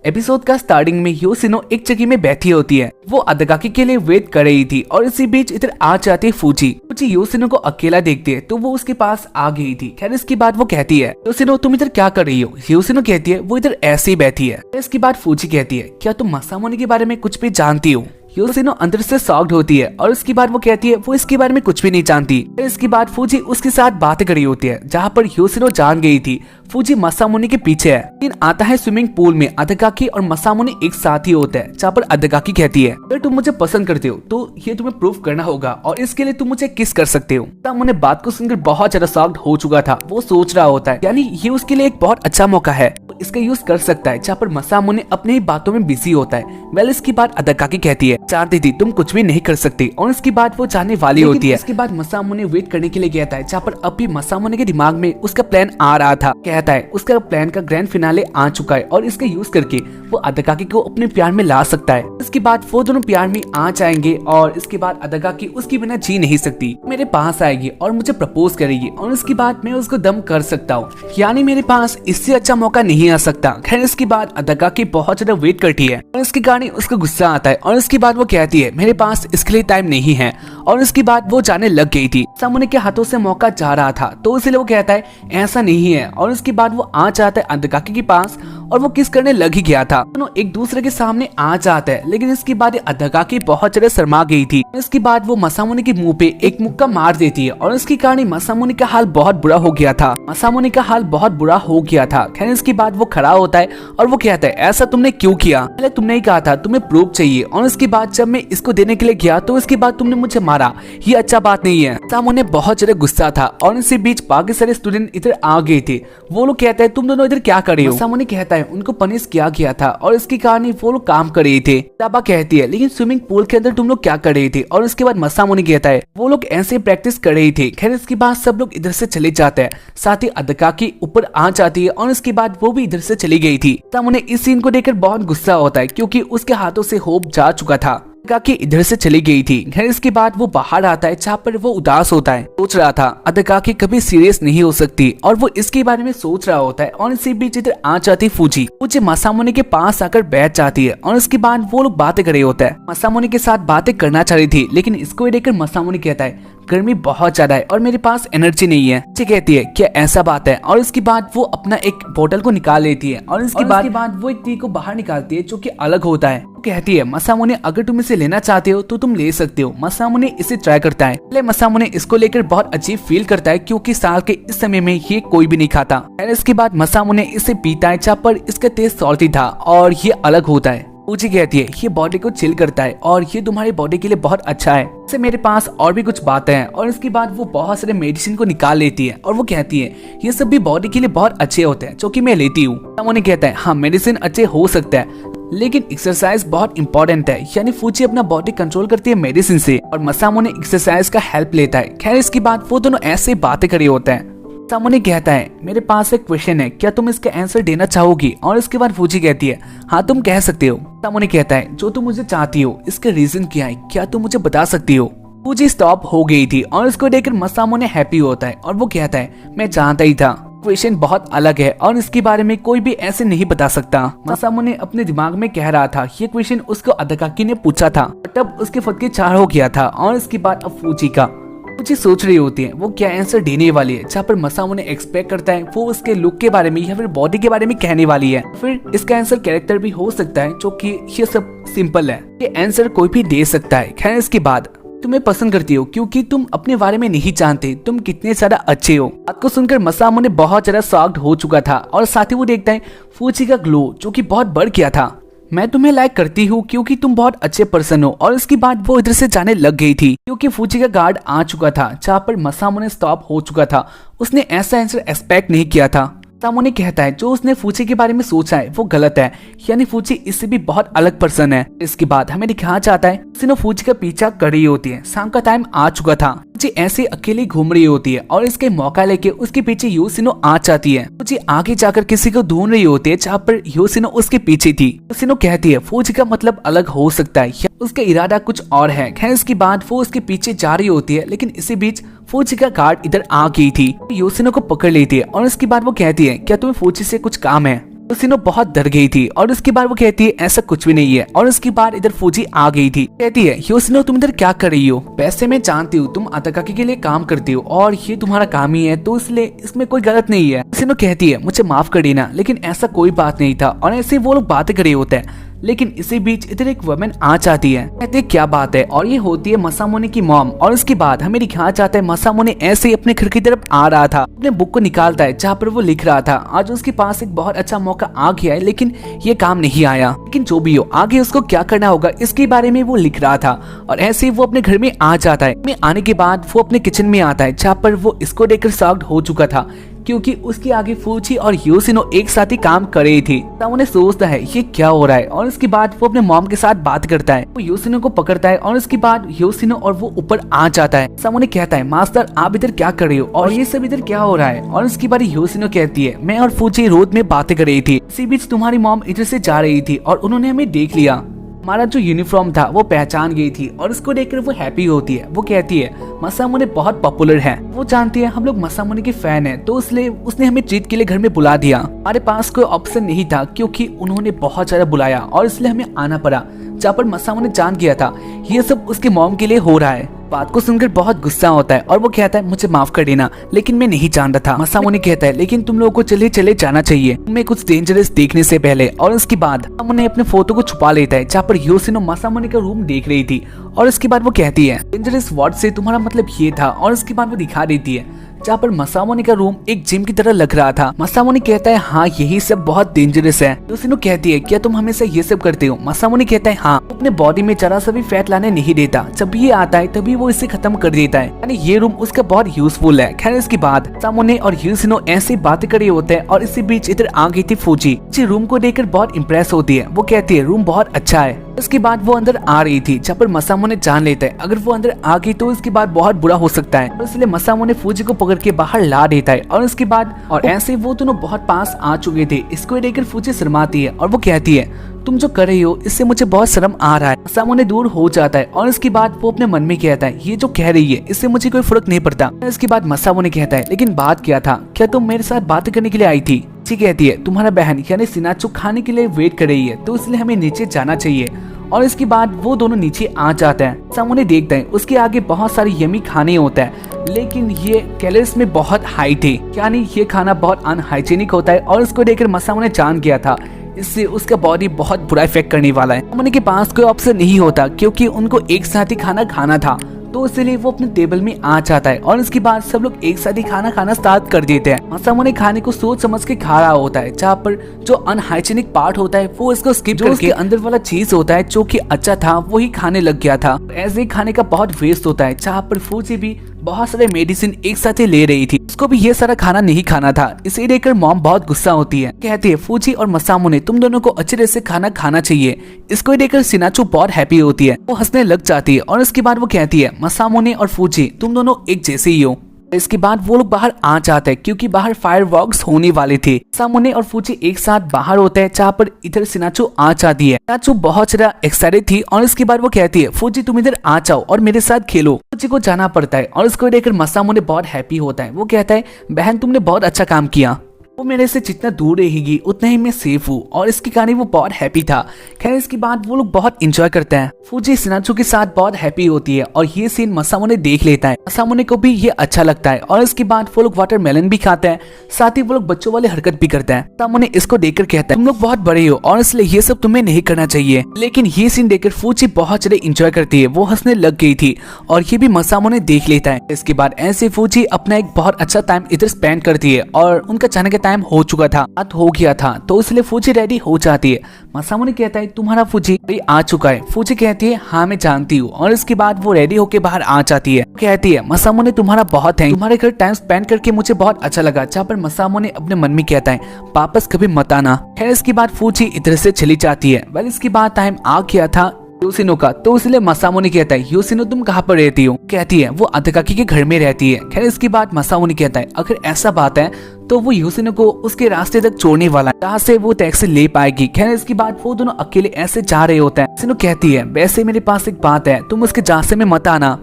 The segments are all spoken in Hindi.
एपिसोड का स्टार्टिंग में योशिनो एक जगह में बैठी होती है। वो अदाकाकी के लिए वेट कर रही थी और इसी बीच इधर आ जाती है फूजी। योशिनो को अकेला देखती है तो वो उसके पास आ गई थी। खैर इसके बाद वो कहती है, योशिनो तुम इधर क्या कर रही हो? योशिनो कहती है वो इधर ऐसे ही बैठी है। इसके बाद फूजी कहती है, क्या तुम मसामोने के बारे में कुछ भी जानती हो? योशिनो अंदर से शॉक्ड होती है और उसके बाद वो कहती है वो इसके बारे में कुछ भी नहीं जानती। इसके बाद फूजी उसके साथ बातें कर रही होती है, जहाँ पर योशिनो जान गई थी फूजी मसामुने के पीछे है। दिन आता है स्विमिंग पूल में अदाकाकी और मसामुने एक साथ ही होता है, जहाँ पर अदाकाकी कहती है अगर तुम मुझे पसंद करते हो तो ये तुम्हें प्रूफ करना होगा और इसके लिए तुम मुझे किस कर सकते हो। मसामुने बात को सुनकर बहुत ज्यादा शॉक्ड हो चुका था। वो सोच रहा होता है यानी ये उसके लिए एक बहुत अच्छा मौका है, इसका यूज कर सकता है, जहाँ पर मसामुने अपनी ही बातों में बिजी होता है। वेल इसकी बात अदाकाकी कहती है जानती थी तुम कुछ भी नहीं कर सकती और इसकी बात वो जाने वाली होती है। इसके बाद मसामुने वेट करने के लिए गया था, जहाँ पर अभी मसामुने के दिमाग में उसका प्लान आ रहा था। कहता है उसका प्लान का ग्रैंड फिनाले आ चुका है और इसका यूज करके वो अदाकाकी को अपने प्यार में ला सकता है। इसके बाद वो दोनों प्यार में आ जाएंगे और इसके बाद अदाकाकी उसके बिना जी नहीं सकती, मेरे पास आएगी और मुझे प्रपोज करेगी और इसके बाद मैं उसको दम कर सकता हूँ, यानी मेरे पास इससे अच्छा मौका नहीं आ सकता। खैर इसके बाद अदाकाकी बहुत ज्यादा वेट करती है और इसके कारण उसको गुस्सा आता है और इसके बाद वो कहती है मेरे पास इसके लिए टाइम नहीं है और इसके बाद वो जाने लग गई थी। मसामुने के हाथों से मौका जा रहा था तो इसलिए वो कहता है ऐसा नहीं है और इसके बाद वो आ जाता है अदाकाकी के पास और वो किस करने लग ही गया था। दोनों एक दूसरे के सामने आ जाते हैं, लेकिन इसके बाद अदाकाकी बहुत ज्यादा शर्मा गई थी। इसके बाद वो मसामुने के मुंह पे एक मुक्का मार देती है और इसके कारण मसामुने का हाल बहुत बुरा हो गया था। मसामुने का हाल बहुत बुरा हो गया था। खैर इसके बाद वो खड़ा होता है और वो कहता है ऐसा तुमने क्यों किया? पहले तुमने ही कहा था तुम्हें प्रूफ चाहिए और इसके बाद जब मैं इसको देने के लिए गया तो इसके बाद तुमने मुझे मारा, ये अच्छा बात नहीं है। मसामुने बहुत ज्यादा गुस्सा था और इसी बीच बाकी सारे स्टूडेंट इधर आ गए थे। वो लोग कहते हैं तुम दोनों इधर क्या कर रहे हो? मसामुने कहता है उनको पनिश किया गया था और इसके कारण ही वो लोग काम कर रहे थे। ताबा कहती है लेकिन स्विमिंग पूल के अंदर तुम लोग क्या कर रहे थे? और इसके बाद मसामुने कहता है वो लोग ऐसे प्रैक्टिस कर रहे थे। खैर इसके बाद सब लोग इधर से चले जाते हैं, साथ ही अदाकाकी ऊपर आ जाती है और इसके बाद वो भी इधर से चली गई थी। मसामुने इस सीन को देखकर बहुत गुस्सा होता है क्योंकि उसके हाथों से होप जा चुका था। अदाकाकी इधर से चली गई थी। खैर इसके बाद वो बाहर आता है, जहाँ पर वो उदास होता है। सोच रहा था अदाकाकी कभी सीरियस नहीं हो सकती और वो इसके बारे में सोच रहा होता है और इसी बीच इधर आ जाती फूजी। फूजी मसामुने के पास आकर बैठ जाती है और इसके बाद वो लोग बातें कर रहे होते हैं। मसामुने के साथ बातें करना चाह रही थी, लेकिन इसको देखकर मसामुने कहता है गर्मी बहुत ज्यादा है और मेरे पास एनर्जी नहीं है। कहती है क्या ऐसा बात है? और इसके बाद वो अपना एक बोतल को निकाल लेती है और इसके बाद वो एक टी को बाहर निकालती है जो कि अलग होता है। वो कहती है मसामुने अगर तुम इसे लेना चाहते हो तो तुम ले सकते हो। मसामुने इसे ट्राई करता है। पहले मसामुने इसको लेकर बहुत अजीब फील करता है क्योंकि साल के इस समय में ये कोई भी नहीं खाता। और इसके बाद मसामुने इसे पीता है, जहाँ पर इसका टेस्ट सॉल्टी था और ये अलग होता है। फूजी कहती है ये बॉडी को चिल करता है और ये तुम्हारी बॉडी के लिए बहुत अच्छा है। इससे मेरे पास और भी कुछ बातें हैं और इसके बाद वो बहुत सारे मेडिसिन को निकाल लेती है और वो कहती है ये सब भी बॉडी के लिए बहुत अच्छे होते हैं जो कि मैं लेती हूँ। मसामुने कहता है हाँ मेडिसिन अच्छे हो सकता है लेकिन एक्सरसाइज बहुत इंपॉर्टेंट है, यानी फूजी अपना बॉडी कंट्रोल करती है मेडिसिन से और मसामुने एक्सरसाइज का हेल्प लेता है। खैर इसके बाद वो दोनों ऐसे बातें कर रहे होते हैं। मसामुने कहता है मेरे पास एक क्वेश्चन है, क्या तुम इसका आंसर देना चाहोगी? और इसके बाद फूजी कहती है हाँ तुम कह सकते हो। मसामुने कहता है जो तुम मुझे चाहती हो इसका रीजन क्या है, क्या तुम मुझे बता सकती हो? फूजी स्टॉप हो गई थी और इसको देखकर मसामुने हैप्पी होता है और वो कहता है मैं जानता ही था क्वेश्चन बहुत अलग है और इसके बारे में कोई भी ऐसे नहीं बता सकता। मसामुने अपने दिमाग में कह रहा था ये क्वेश्चन उसको अदाकाकी ने पूछा था, तब उसके फटके 4 हो गया था और इसके बाद अब फूजी का मुझे सोच रही होती है वो क्या आंसर देने वाली है, जहाँ पर मसामुने एक्सपेक्ट करता है वो उसके लुक के बारे में या फिर बॉडी के बारे में कहने वाली है। फिर इसका आंसर कैरेक्टर भी हो सकता है जो कि ये सब सिंपल है, ये आंसर कोई भी दे सकता है। खैर इसके बाद तुम्हें पसंद करती हो क्योंकि तुम अपने बारे में नहीं जानते तुम कितने ज्यादा अच्छे हो। बात को सुनकर मसामुने बहुत ज्यादा शॉक्ड हो चुका था और साथ ही वो देखता है फूजी का ग्लो जो कि बहुत बढ़ गया था। मैं तुम्हें लाइक करती हूँ क्योंकि तुम बहुत अच्छे पर्सन हो। और इसके बाद वो इधर से जाने लग गई थी क्योंकि फूजी का गार्ड आ चुका था, जहाँ पर मसामुने स्टॉप हो चुका था। उसने ऐसा आंसर एक्सपेक्ट नहीं किया था। मसामुने कहता है जो उसने फूजी के बारे में सोचा है वो गलत है, यानी फूजी इससे भी बहुत अलग पर्सन है। इसके बाद हमें दिखाया जाता है सिनो फूजी का पीछा कर रही होती है। शाम का टाइम आ चुका था, फूजी ऐसे अकेली घूम रही होती है और इसके मौका लेके उसके पीछे योशिनो आ जाती है। फूजी आगे जाकर किसी को ढूंढ रही होती है, जहाँ पर योशिनो उसके पीछे थी। योशिनो कहती है फूजी का मतलब अलग हो सकता है, उसका इरादा कुछ और है। खैर इसके बाद वो उसके पीछे जा रही होती है, लेकिन इसी बीच फूजी का गार्ड इधर आ गई थी, योशिनो को पकड़ लेती है और इसके बाद वो कहती है क्या तुम्हें फूजी से कुछ काम है? योशिनो बहुत डर गई थी और उसके बाद वो कहती है ऐसा कुछ भी नहीं है। और उसके बाद इधर फूजी आ गई थी, कहती है योशिनो तुम इधर क्या कर रही हो? वैसे मैं जानती हूँ तुम अताकाकी के लिए काम करती हो और ये तुम्हारा काम ही है, तो इसलिए इसमें कोई गलत नहीं है। योशिनो कहती है मुझे माफ कर देना, लेकिन ऐसा कोई बात नहीं था। और ऐसे वो लोग बातें कर रहे होते हैं, लेकिन इसी बीच इधर एक वुमेन आ जाती है, कहते क्या बात है, और ये होती है मसामोने की मॉम। और उसके बाद हमें दिखाया जाता है मसामोने ऐसे ही अपने घर की तरफ आ रहा था, अपने बुक को निकालता है जहाँ पर वो लिख रहा था। आज उसके पास एक बहुत अच्छा मौका आ गया है, लेकिन ये काम नहीं आया। लेकिन जो भी हो, आगे उसको क्या करना होगा इसके बारे में वो लिख रहा था। और ऐसे ही वो अपने घर में आ जाता है। में आने के बाद वो अपने किचन में आता है, जहाँ पर वो इसको देखकर शॉक्ड हो चुका था, क्योंकि उसके आगे फूची और योशिनो एक साथ ही काम कर रही थी। सामने सोचता है ये क्या हो रहा है, और उसके बाद वो अपने मॉम के साथ बात करता है। वो योशिनो को पकड़ता है और उसके बाद योशिनो और वो ऊपर आ जाता है। सामने कहता है मास्टर आप इधर क्या कर रहे हो और ये सब इधर क्या हो रहा है? और उसके बाद योशिनो कहती है मैं और फूची रोड में बातें कर रही थी, इसी बीच तुम्हारी मॉम इधर से जा रही थी और उन्होंने हमें देख लिया। हमारा जो यूनिफॉर्म था वो पहचान गई थी और उसको देखकर वो हैप्पी होती है। वो कहती है मसामुने बहुत पॉपुलर है, वो जानती है हम लोग मसामुने के फैन हैं, तो इसलिए उसने हमें ट्रीट के लिए घर में बुला दिया। हमारे पास कोई ऑप्शन नहीं था क्योंकि उन्होंने बहुत ज्यादा बुलाया और इसलिए हमें आना पड़ा। जहाँ पर मसामुने जान गया था ये सब उसके मॉम के लिए हो रहा है। बात को सुनकर बहुत गुस्सा होता है और वो कहता है मुझे माफ कर देना, लेकिन मैं नहीं जानता था। मसामुने कहता है लेकिन तुम लोगों को चले जाना चाहिए तुम्हें कुछ डेंजरस देखने से पहले। और उसके बाद मसामुने अपने फोटो को छुपा लेता है, जहाँ पर योशिनो मसामुने का रूम देख रही थी। और उसके बाद वो कहती है डेंजरस वर्ड से तुम्हारा मतलब ये था। और उसके बाद वो दिखा देती है जहाँ पर मसामुने का रूम एक जिम की तरह लग रहा था। मसामुने कहता है हाँ यही सब बहुत डेंजरस है। योशिनो कहती है क्या तुम हमेशा ये सब करते हो? मसामुने कहता है हाँ, अपने बॉडी में जरा सा भी फैट लाने नहीं देता, जब ये आता है तभी वो इसे खत्म कर देता है, यानी ये रूम उसका बहुत यूजफुल है। खैर इसके बाद मसामुने और योशिनो ऐसे बातें कर रहे होते हैं और इसी बीच इधर आ गई थी फूजी। रूम को देखकर बहुत इंप्रेस होती है, वो कहती है रूम बहुत अच्छा है। उसके बाद वो अंदर आ रही थी, जहाँ पर मसामुने जान लेता है अगर वो अंदर आ गई तो इसके बाद बहुत बुरा हो सकता है, इसलिए मसामुने फूजी को पकड़ के बाहर ला देता है। और उसके बाद और ऐसे वो दोनों बहुत पास आ चुके थे। इसको देखकर फूजी शर्माती है और वो कहती है तुम जो कर रही हो इससे मुझे बहुत शर्म आ रहा है। मसामुने दूर हो जाता है और इसके बाद वो अपने मन में कहता है ये जो कह रही है इससे मुझे कोई फर्क नहीं पड़ता। इसके बाद मसामुने कहता है लेकिन बात क्या था, क्या तुम मेरे साथ बात करने के लिए आई थी? कहती है तुम्हारा बहन यानी सिनाचो खाने के लिए वेट कर रही है, तो इसलिए हमें नीचे जाना चाहिए। और इसके बाद वो दोनों नीचे आ जाते हैं। सामने देखते हैं उसके आगे बहुत सारे यमी खाने होता है, लेकिन ये कैलोरीज में बहुत हाई थे, यानी ये खाना बहुत अनहाइजीनिक होता है। और उसको देखकर मसामुने जान गया था इससे उसका बॉडी बहुत बुरा इफेक्ट करने वाला है। मसामुने के पास कोई ऑप्शन नहीं होता क्योंकि उनको एक साथ ही खाना था, तो इसलिए वो अपने टेबल में आ जाता है। और उसके बाद सब लोग एक साथ ही खाना स्टार्ट कर देते हैं। मसामुने खाने को सोच समझ के खा रहा होता है, जहाँ पर जो अनहाइजीनिक पार्ट होता है वो इसको स्किप करके अंदर वाला चीज होता है जो कि अच्छा था वही खाने लग गया था। ऐसे ही खाने का बहुत वेस्ट होता है, जहाँ पर फूजी भी बहुत सारे मेडिसिन एक साथ ही ले रही थी, उसको भी ये सारा खाना नहीं खाना था। इसे देखकर मॉम बहुत गुस्सा होती है, कहती है फूजी और मसामुने तुम दोनों को अच्छे तरह से खाना खाना चाहिए। इसको देखकर सिनाचो बहुत हैप्पी होती है, वो हंसने लग जाती है। और इसके बाद वो कहती है मसामुने और फूजी तुम दोनों एक जैसे ही हो। इसके बाद वो लोग बाहर आ जाते हैं क्योंकि बाहर फायरवर्क्स होने वाले थे। मसामुने और फूजी एक साथ बाहर होते हैं, जहाँ पर इधर सिनाचो आ जाती है। सिनाचो बहुत ज्यादा एक्साइटेड थी और इसके बाद वो कहती है फूजी तुम इधर आ जाओ और मेरे साथ खेलो। फूजी को जाना पड़ता है और इसको देखकर मसामुने बहुत हैप्पी होता है। वो कहता है बहन तुमने बहुत अच्छा काम किया, वो मेरे से जितना दूर रहेगी उतना ही मैं सेफ हूँ। और इसके कारण वो बहुत हैप्पी था। खैर इसके बाद वो लोग बहुत इंजॉय करते हैं। फूजी सिनाचो के साथ बहुत हैप्पी होती है और ये सीन मसामुने देख लेता है। मसामुने को भी ये अच्छा लगता है और इसके बाद वो लोग वाटरमेलन भी खाते हैं, साथ ही वो लोग बच्चों वाले हरकत भी करते हैं। मसामुने इसको देखकर कहता है तुम लोग बहुत बड़े हो और इसलिए ये सब तुम्हें नहीं करना चाहिए। लेकिन ये सीन देखकर फूजी बहुत ज्यादा इंजॉय करती है, वो हंसने लग गई थी और ये भी मसामुने देख लेता है। इसके बाद ऐसे फूजी अपना एक बहुत अच्छा टाइम इधर स्पेंड करती है और उनका जाने का टाइम हो चुका था, रात हो गया था, तो इसलिए फूजी रेडी हो जाती है। मसामुने कहता है तुम्हारा फूजी आ चुका है। फूजी कहती है हाँ मैं जानती हूँ। और इसके बाद वो रेडी होके बाहर आ जाती है, कहती है मसामुने तुम्हारा बहुत है, तुम्हारे घर टाइम स्पेंड करके मुझे बहुत अच्छा लगा। जहाँ पर मसामुने अपने मन में कहता है वापस कभी मत आना। खैर इसके बाद फूजी इधर से चली जाती है। वेल इसके बाद टाइम आ गया था योशिनो का, तो इसलिए मसामुने कहता है योशिनो तुम कहाँ पर रहती हो? कहती है वो अताकाकी के घर में रहती है। खैर इसके बाद मसामुने कहता है अगर ऐसा बात है तो वो योशिनो को उसके रास्ते तक छोड़ने वाला है, जहाँ से वो टैक्सी ले पाएगी। खैर इसके बाद वो दोनों अकेले ऐसे जा रहे होते हैं। योशिनो कहती है वैसे मेरे पास एक बात है, तुम उसके रास्ते में मत आना।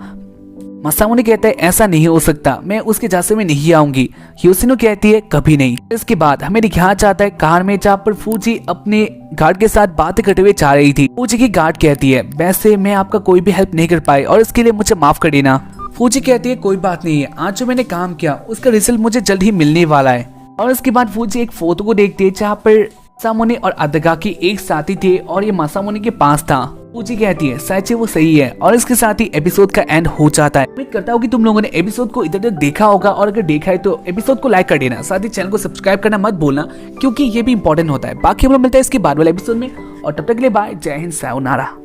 मासामुने कहता है ऐसा नहीं हो सकता, मैं उसके झांसे में नहीं आऊंगी। योशिनो कहती है कभी नहीं। इसके बाद हमें दिखाया जाता है कार में जहाँ पर फूजी अपने गार्ड के साथ बातें करते हुए जा रही थी। फूजी की गार्ड कहती है वैसे मैं आपका कोई भी हेल्प नहीं कर पाई और इसके लिए मुझे माफ कर देना। फूजी कहती है कोई बात नहीं है, आज जो मैंने काम किया उसका रिजल्ट मुझे जल्द ही मिलने वाला है। और इसके बाद फूजी एक फोटो को देखती है जहाँ पर मासामुने और अदागाकी एक साथी थे और ये मासामुने के पास था। फूजी कहती है सच है वो सही है और इसके साथ ही एपिसोड का एंड हो जाता है। उम्मीद करता हूँ कि तुम लोगों ने एपिसोड को इधर तक देखा होगा और अगर देखा है तो एपिसोड को लाइक कर देना, साथ ही चैनल को सब्सक्राइब करना मत भूलना क्योंकि ये भी इंपॉर्टेंट होता है। बाकी हम लोग मिलते हैं इसके बाद वाले एपिसोड में और तब तक के लिए बाय, जय हिंद, सायोनारा।